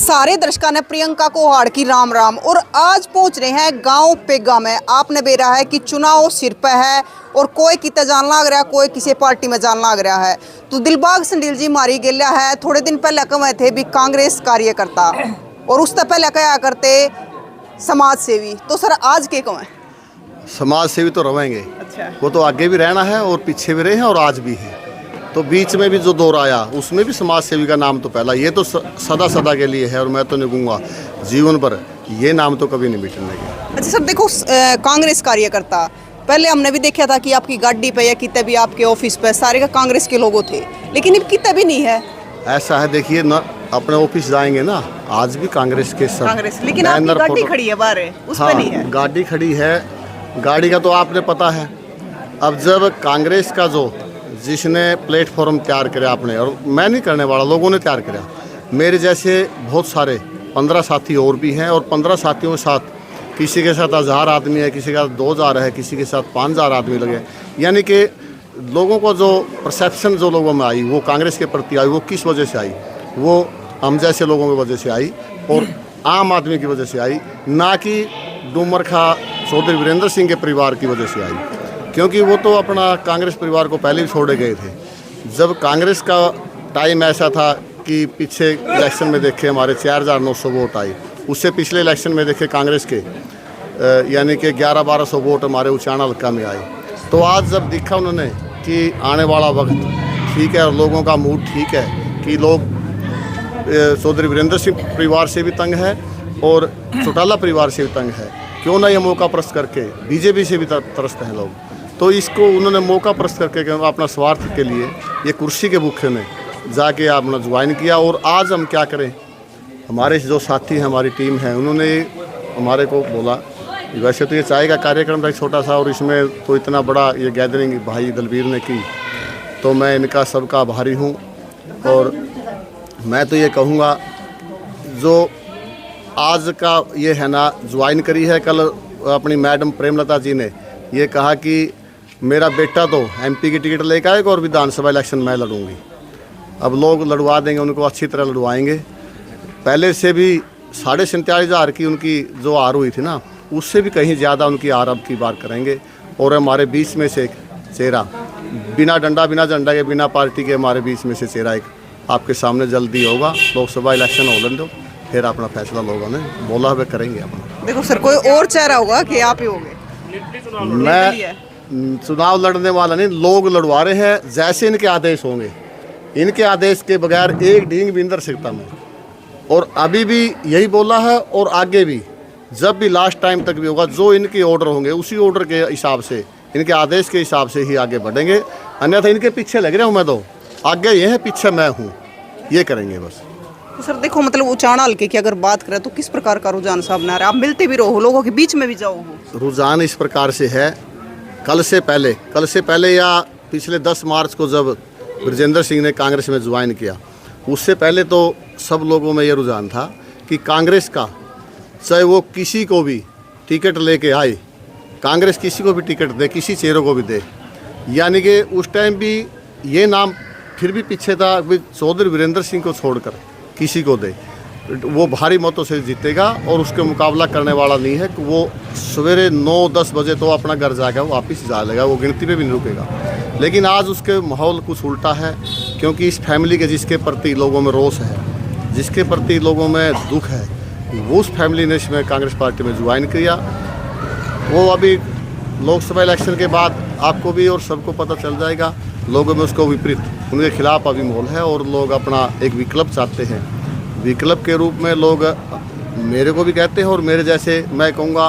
सारे दर्शकों ने प्रियंका को हाड़ की राम राम। और आज पहुंच रहे हैं गांव पेगा में। आपने बेरा है कि चुनाव सिर पे है और कोई कितना जान लाग रहा है, कोई किसी पार्टी में जान लाग रहा है। तो दिलबाग संडील जी मारी गेलिया है। थोड़े दिन पहले कहे थे भी कांग्रेस कार्यकर्ता और उससे पहले कहा करते समाज सेवी। तो सर आज के कहें समाज सेवी तो रहेंगे। अच्छा। वो तो आगे भी रहना है और पीछे भी रहे हैं और आज भी है। तो बीच में भी जो दौर आया उसमें भी समाज सेवी का नाम तो पहला, ये तो सदा सदा के लिए है और मैं तो नहीं कहूँगा जीवन पर ये नाम तो कभी नहीं मिटने लगे। अच्छा सर देखो, कांग्रेस कार्यकर्ता पहले हमने भी देखा था कि आपकी गाड़ी पे या कितने भी आपके ऑफिस पे सारे का कांग्रेस के लोगों थे, लेकिन अब कितना भी नहीं है। ऐसा है, देखिए ना अपने ऑफिस जाएंगे ना, आज भी कांग्रेस के सब कांग्रेस, लेकिन आपकी गाड़ी खड़ी है बाहर, उस पे नहीं है। गाड़ी खड़ी है, गाड़ी का तो आपने पता है। अब जब कांग्रेस का जो जिसने प्लेटफॉर्म तैयार किया आपने, और मैं नहीं करने वाला, लोगों ने तैयार किया। मेरे जैसे बहुत सारे 15 साथी और भी हैं और 15 साथियों के साथ किसी के साथ 1000 आदमी है, किसी के साथ 2000 है, किसी के साथ 5000 आदमी लगे। यानी कि लोगों को जो परसेप्शन जो लोगों में आई वो कांग्रेस के प्रति आई, वो किस वजह से आई? वो हम जैसे लोगों की वजह से आई और आम आदमी की वजह से आई, ना कि डूमर खा चौधरी वीरेंद्र सिंह के परिवार की वजह से आई। क्योंकि वो तो अपना कांग्रेस परिवार को पहले भी छोड़े गए थे। जब कांग्रेस का टाइम ऐसा था कि पीछे इलेक्शन में देखे हमारे 4900 वोट आई, उससे पिछले इलेक्शन में देखे कांग्रेस के यानी कि 1100-1200 वोट हमारे उचाना हल्का में आए। तो आज जब देखा उन्होंने कि आने वाला वक्त ठीक है और लोगों का मूड ठीक है कि लोग चौधरी वीरेंद्र सिंह परिवार से भी तंग है और चौटाला परिवार से भी तंग है, क्यों ना ये मौका प्रस्त करके बीजेपी से भी त्रस्त हैं लोग। तो इसको उन्होंने मौका प्रस्त करके अपना स्वार्थ के लिए ये कुर्सी के भूखे में जाके अपना ज्वाइन किया। और आज हम क्या करें, हमारे जो साथी हैं, हमारी टीम है, उन्होंने हमारे को बोला वैसे तो ये चाय का कार्यक्रम था छोटा सा और इसमें तो इतना बड़ा ये गैदरिंग भाई दलबीर ने की, तो मैं इनका सबका आभारी हूँ। और मैं तो ये कहूँगा जो आज का ये है ना ज्वाइन करी है, कल अपनी मैडम प्रेमलता जी ने ये कहा कि मेरा बेटा तो एमपी की टिकट लेकर आएगा और विधानसभा इलेक्शन मैं लड़ूंगी। अब लोग लड़वा देंगे, उनको अच्छी तरह लड़वाएंगे। पहले से भी 47,500 की उनकी जो आर हुई थी ना, उससे भी कहीं ज़्यादा उनकी आर अब की बार करेंगे। और हमारे बीच में से एक चेहरा बिना डंडा बिना झंडा के बिना पार्टी के हमारे बीच में से चेहरा एक आपके सामने जल्दी होगा। लोकसभा इलेक्शन होने दो, फिर अपना फैसला लोगों ने बोला हुआ करेंगे अपना। देखो सर, कोई और चेहरा होगा कि आप ही होंगे? मैं चुनाव लड़ने वाला नहीं, लोग लड़वा रहे हैं जैसे इनके आदेश होंगे। इनके आदेश के बगैर एक डींग भी अंदर सकता मैं, और अभी भी यही बोला है और आगे भी जब भी लास्ट टाइम तक भी होगा, जो इनके ऑर्डर होंगे उसी ऑर्डर के हिसाब से, इनके आदेश के हिसाब से ही आगे बढ़ेंगे। अन्यथा इनके पीछे लग रहा हूँ मैं, तो आगे ये है पीछे मैं हूँ, ये करेंगे बस। तो सर देखो, मतलब उचाना हल्के की अगर बात करें तो किस प्रकार का रुझान साहब ने आ रहा है? आप मिलते भी रहो, लोगों के बीच में भी जाओ हो। रुझान इस प्रकार से है, कल से पहले या पिछले 10 मार्च को जब ब्रजेंद्र सिंह ने कांग्रेस में ज्वाइन किया, उससे पहले तो सब लोगों में ये रुझान था कि कांग्रेस का चाहे वो किसी को भी टिकट लेके आए, कांग्रेस किसी को भी टिकट दे, किसी चेहरे को भी दे। यानी कि उस टाइम भी ये नाम फिर भी पीछे था कि चौधरी वीरेंद्र सिंह को छोड़कर किसी को दे, वो भारी मतों से जीतेगा और उसके मुकाबला करने वाला नहीं है कि वो सवेरे 9-10 बजे तो अपना घर जाएगा, वो वापस जा लेगा, वो गिनती पे भी नहीं रुकेगा। लेकिन आज उसके माहौल कुछ उल्टा है, क्योंकि इस फैमिली के जिसके प्रति लोगों में रोष है, जिसके प्रति लोगों में दुख है, वो उस फैमिली ने इसमें कांग्रेस पार्टी में ज्वाइन किया। वो अभी लोकसभा इलेक्शन के बाद आपको भी और सबको पता चल जाएगा, लोगों में उसको विपरीत उनके खिलाफ अभी माहौल है और लोग अपना एक विकल्प चाहते हैं। विकल्प के रूप में लोग मेरे को भी कहते हैं और मेरे जैसे मैं कहूँगा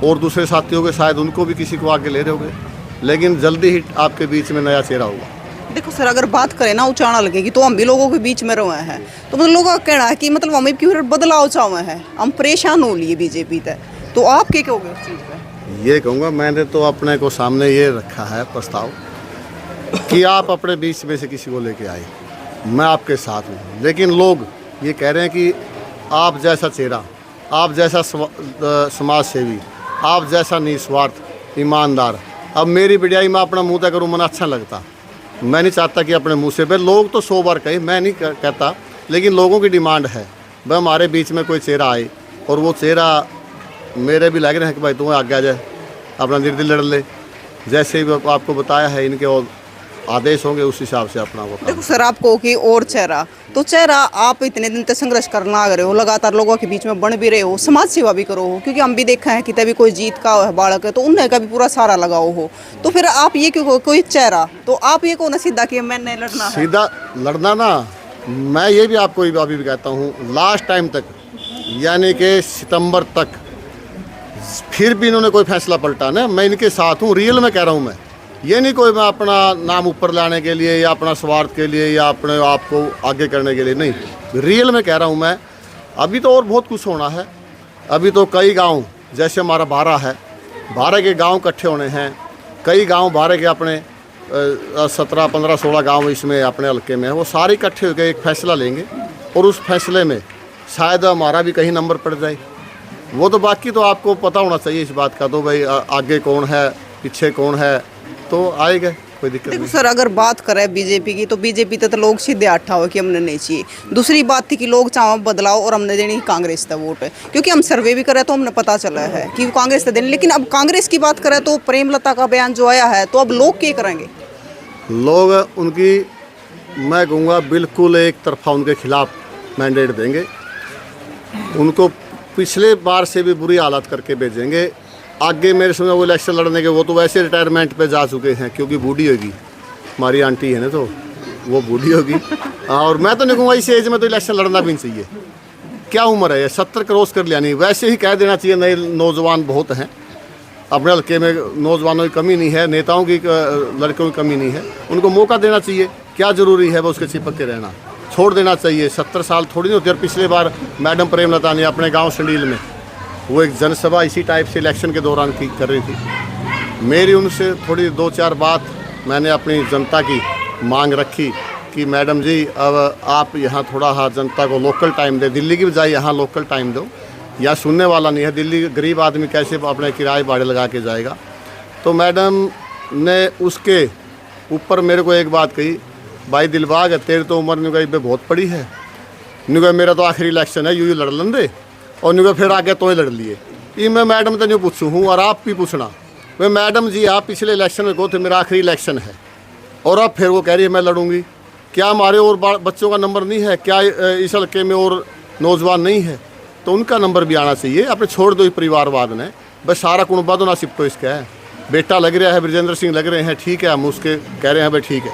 और दूसरे साथियों के शायद उनको भी किसी को आगे ले रहे होंगे, लेकिन जल्दी ही आपके बीच में नया चेहरा होगा। देखो सर, अगर बात करें ना उचाना लगेगी तो हम भी लोगों के बीच में रहे हैं, तो मतलब लोगों का कहना है कि मतलब हम क्यों बदलाव चाहे हैं, हम परेशान हो लिए बीजेपी तक। तो आप क्या कहोगे उस चीज़ पर? ये कहूँगा, मैंने तो अपने को सामने ये रखा है प्रस्ताव कि आप अपने बीच में से किसी को लेके आए, मैं आपके साथ हूँ। लेकिन लोग ये कह रहे हैं कि आप जैसा चेहरा, आप जैसा समाज सेवी, आप जैसा निस्वार्थ ईमानदार, अब मेरी बिड़ियाई में अपना मुँह तय करूँ, मन अच्छा लगता। मैं नहीं चाहता कि अपने मुँह से, भाई लोग तो 100 बार कहे, मैं नहीं कहता, लेकिन लोगों की डिमांड है वह हमारे बीच में कोई चेहरा आए और वो चेहरा मेरे भी लग रहे हैं कि भाई तुम्हें आगे आ जाए, अपना निर्दल लड़ ले, जैसे भी आपको बताया है इनके और आदेश होंगे उस हिसाब से अपना वो देखो सर, आपको कि और चेहरा तो चेहरा आप इतने दिन तक संघर्ष करना आ रहे हो, लगातार लोगों के बीच में बन भी रहे हो, समाज सेवा भी करो हो, क्योंकि हम भी देखा है कि तभी कोई जीत का बालक है तो उन्हें का भी पूरा सारा लगाओ हो, तो फिर आप ये क्यों कोई चेहरा, तो आप ये कौन सीधा कि मैंने लड़ना है? सीधा लड़ना ना, मैं ये भी आपको अभी भी कहता हूँ, लास्ट टाइम तक यानी कि सितंबर तक फिर भी इन्होंने कोई फैसला पलटा ना, मैं इनके साथ हूँ, रियल में कह रहा हूँ मैं, ये नहीं कोई मैं अपना नाम ऊपर लाने के लिए या अपना स्वार्थ के लिए या अपने आप को आगे करने के लिए नहीं, रियल में कह रहा हूँ मैं। अभी तो और बहुत कुछ होना है, अभी तो कई गांव जैसे हमारा बारा है, बारा के गांव इकट्ठे होने हैं, कई गांव बारा के अपने 17, 15, 16 गांव इसमें अपने हल्के में है, वो सारे इकट्ठे होकर एक फैसला लेंगे और उस फैसले में शायद हमारा भी कहीं नंबर पड़ जाए। वो तो बाकी तो आपको पता होना चाहिए इस बात का, तो भाई आगे कौन है पीछे कौन है तो आएगा, कोई दिक्कत देखो नहीं। सर, अगर बात करें बीजेपी की तो बीजेपी तो लोग सीधे आठा हो कि हमने नहीं चाहिए। दूसरी बात थी कि लोग चाहो बदलाव और हमने देनी कांग्रेस का वोट है, क्योंकि हम सर्वे भी करें तो हमने पता चला है कि वो कांग्रेस का देने। लेकिन अब कांग्रेस की बात करें तो प्रेमलता का बयान जो आया है, तो अब लोग क्या करेंगे? लोग उनकी मैं कहूँगा बिल्कुल एक तरफा उनके खिलाफ मैंडेट देंगे, उनको पिछले बार से भी बुरी हालत करके भेजेंगे। आगे मेरे समय वो इलेक्शन लड़ने के वो तो वैसे रिटायरमेंट पे जा चुके हैं, क्योंकि बूढ़ी होगी हमारी आंटी है ना, तो वो बूढ़ी होगी। और मैं तो नहीं कहूँगा इस एज में तो इलेक्शन लड़ना भी नहीं चाहिए, क्या उम्र है, 70 क्रॉस कर लिया नहीं, वैसे ही कह देना चाहिए नए नौजवान बहुत हैं अपने हल्के में, नौजवानों की कमी नहीं है, नेताओं की लड़कों की कमी नहीं है, उनको मौका देना चाहिए। क्या ज़रूरी है वो उसके चिपक के रहना, छोड़ देना चाहिए। 70 साल थोड़ी नहीं होती। और पिछले बार मैडम प्रेमलता ने अपने गांव संडील में वो एक जनसभा इसी टाइप से इलेक्शन के दौरान की कर रही थी। मेरी उनसे थोड़ी 2-4 बात मैंने अपनी जनता की मांग रखी कि मैडम जी अब आप यहाँ थोड़ा हाँ जनता को लोकल टाइम दे, दिल्ली की बजाय यहाँ लोकल टाइम दो, या सुनने वाला नहीं है, दिल्ली गरीब आदमी कैसे अपने किराए भाड़े लगा के जाएगा। तो मैडम ने उसके ऊपर मेरे को एक बात कही, भाई दिलबाग तेरी तो उम्र नहीं गई बहुत पड़ी है, नहीं कहा मेरा तो आखिरी इलेक्शन है, यूँ लड़ लन दे, और नहीं कहा फिर आगे तो ही लड़ लिए। ये मैं मैडम तो नहीं पूछूँ हूँ और आप भी पूछना, भाई मैडम जी आप पिछले इलेक्शन में कहो थे मेरा आखिरी इलेक्शन है, और अब फिर वो कह रही है मैं लड़ूंगी। क्या हमारे और बच्चों का नंबर नहीं है? क्या इस हल्के में और नौजवान नहीं है? तो उनका नंबर भी आना चाहिए। अपने छोड़ दो परिवारवाद ने, बस सारा कुणबा तो ना सिप तो इसका है, बेटा लग रहा है ब्रजेंद्र सिंह लग रहे हैं, ठीक है, हम उसके कह रहे हैं भाई ठीक है,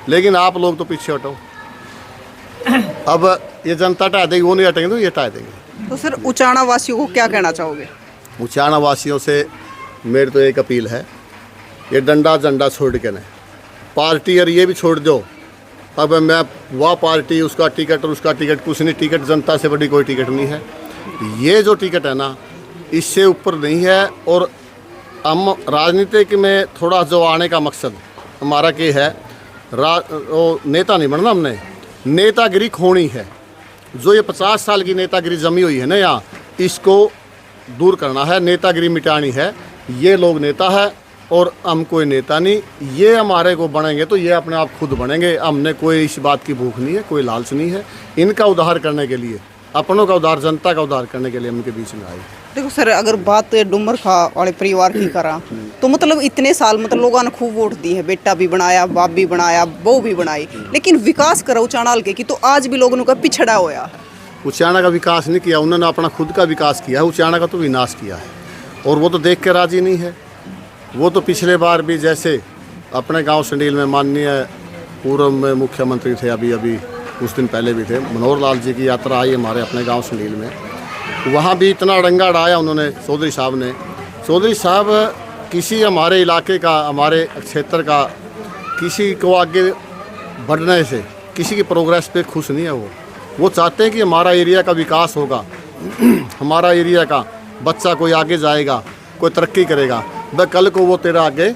लेकिन आप लोग तो पीछे हटो। अब ये जनता टाह देगी, वो नहीं हटेंगे तो ये टाह देंगे। तो सर उचाना वासियों को क्या कहना चाहोगे? उचाना वासियों से मेरी तो एक अपील है, ये डंडा झंडा छोड़ के न पार्टी और ये भी छोड़ दो। अब मैं वह पार्टी उसका टिकट और उसका टिकट कुछ नहीं, टिकट जनता से बड़ी कोई टिकट नहीं है। ये जो टिकट है ना इससे ऊपर नहीं है। और हम राजनीतिक में थोड़ा जो आने का मकसद हमारा क्या है, वो नेता नहीं बनना, हमने नेतागिरी खोनी है। जो ये 50 साल की नेतागिरी जमी हुई है ना यहाँ, इसको दूर करना है, नेतागिरी मिटानी है। ये लोग नेता है और हम कोई नेता नहीं, ये हमारे को बनेंगे तो ये अपने आप खुद बनेंगे। हमने कोई इस बात की भूख नहीं है, कोई लालच नहीं है। इनका उद्धार करने के लिए, अपनों का उद्धार, जनता का उद्धार करने के लिए हम इनके बीच में आए। देखो सर, अगर बात डुमर खा वाले परिवार की करा तो मतलब इतने साल मतलब लोगों ने खूब वोट दी है, बेटा भी बनाया, बाप भी बनाया, बहू भी बनाई, लेकिन विकास करा उचाना हल्के की तो आज भी लोगों का पिछड़ा होया है। उचाना का विकास नहीं किया उन्होंने, अपना खुद का विकास किया है। उचाना का तो विनाश किया है और वो तो देख के राजी नहीं है। वो तो पिछले बार भी जैसे अपने गांव संडील में माननीय पूर्व में मुख्यमंत्री थे, अभी कुछ दिन पहले भी थे, मनोहर लाल जी की यात्रा आई हमारे अपने गांव संडील में, वहाँ भी इतना डंगा डाया उन्होंने चौधरी साहब ने। चौधरी साहब किसी हमारे इलाके का, हमारे क्षेत्र का किसी को आगे बढ़ने से, किसी की प्रोग्रेस पे खुश नहीं है। वो चाहते हैं कि हमारा एरिया का विकास होगा, हमारा एरिया का बच्चा कोई आगे जाएगा, कोई तरक्की करेगा। वह कल को वो तेरा आगे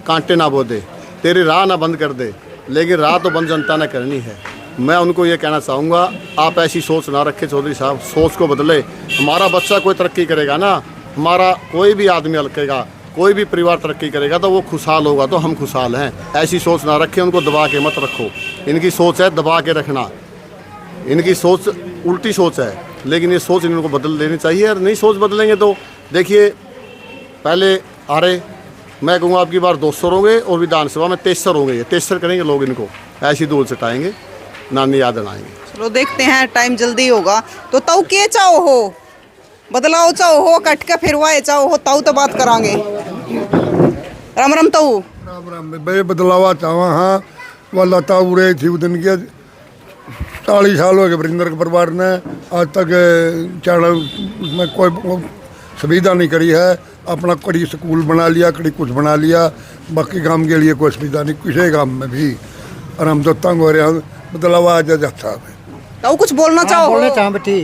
कांटे ना बो दे, तेरी राह ना बंद कर दे, लेकिन राह तो बंद जनता ने करनी है। मैं उनको ये कहना चाहूँगा, आप ऐसी सोच ना रखें चौधरी साहब, सोच को बदले। हमारा बच्चा कोई तरक्की करेगा ना, हमारा कोई भी आदमी हल्केगा, कोई भी परिवार तरक्की करेगा तो वो खुशहाल होगा, तो हम खुशहाल हैं। ऐसी सोच ना रखें, उनको दबा के मत रखो। इनकी सोच है दबा के रखना, इनकी सोच उल्टी सोच है, लेकिन ये सोच इनको बदल लेनी चाहिए। और नहीं सोच बदलेंगे तो देखिए, पहले आ रहे, मैं कहूँगा आपकी बार 200 होंगे और विधानसभा में 73 होंगे। ये 73 करेंगे लोग, इनको ऐसी धूल सटाएंगे, नानी याद आएंगे। चलो देखते हैं, टाइम जल्दी होगा। तो ताऊ के चाहो हो, बदलाव चाहो हो, कट के फिरवाए चाहो हो, ताऊ तो बात करांगे। राम राम ताऊ। राम राम बे बदलावा चाहवा हाँ वाला ताऊ रहे थी उदन के 40 साल हो गए वरिंदर के परिवार ने आज तक चाड़ा में कोई सुविधा नहीं करी है। अपना कड़ी स्कूल बना लिया, कड़ी कुछ बना लिया, बाकी काम के लिए कोई सुविधा नहीं किसी काम में भी। और हम तो तंग हो रहे हैं, बदलावा आज अच्छा है। ताऊ कुछ बोलना चाहो? बोलने चाह बेटी,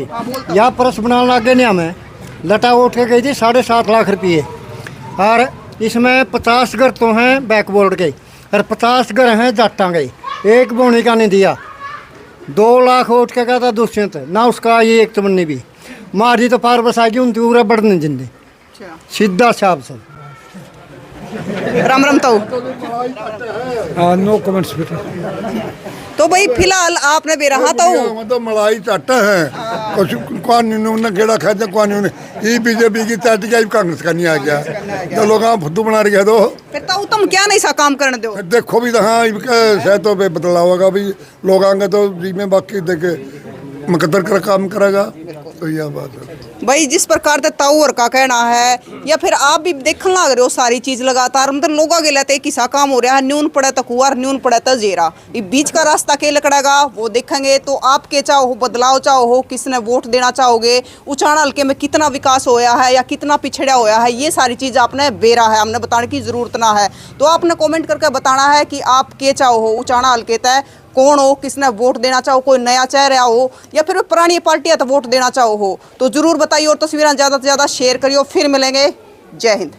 यहाँ परस बनाने लगे नहीं हमें। लटा उठ के गई थी 7.5 लाख रुपये, और इसमें 50 घर तो हैं बैकबोर्ड के और 50 घर हैं जाटा के। एक बोनी का नहीं दिया, 2 लाख उठ के कहता दुष्यंत ना, उसका ये एक तमन्नी भी मारी तो पार बस आएगी उनकी पूरा बढ़ने जिंदे सीधा साहब से। राम राम ताऊ। नो कमेंट्स बेटा। तो भाई फिलहाल आपने भी रहा ताऊ, तो मलाई चाटा है कुछ कानून ने केड़ा खाया कानून ये बीजेपी की चाट गया, कांग्रेस का नहीं आ गया तो लोग फुद्दू बना रहे तो फिर ताऊ तुम क्या नहीं सा काम करने दो? देखो भी हाँ शायद तो बदलाव होगा भी, लोग आएंगे तो जी में बाकी देखे मुकद्दर कर काम करेगा। तो यह बात है भाई, जिस प्रकार से ताऊ और का कहना है, या फिर आप भी देखने लग रहे हो सारी चीज लगातार, मतलब लोग आगे लेते किसा काम हो रहा है, न्यून पड़े तो कुआर, न्यून पड़े तो जेरा, ये बीच का रास्ता के लकड़ेगा वो देखेंगे। तो आप के चाहो, बदलाव चाहो हो, किसने वोट देना चाहोगे, उचाना हल्के में कितना विकास होया है या कितना पिछड़ा होया है, ये सारी चीज आपने बेरा है, हमने बताने की जरूरत ना है। तो आपने कॉमेंट करके बताना है कि आप के चाहो हो, उचाना हल्के तय कौन हो, किसने वोट देना चाहो, कोई नया चेहरा हो या फिर पुरानी पार्टी है तो वोट देना चाहो हो, तो जरूर बताइए और तस्वीरें ज़्यादा से ज़्यादा शेयर करिए। फिर मिलेंगे, जय हिंद।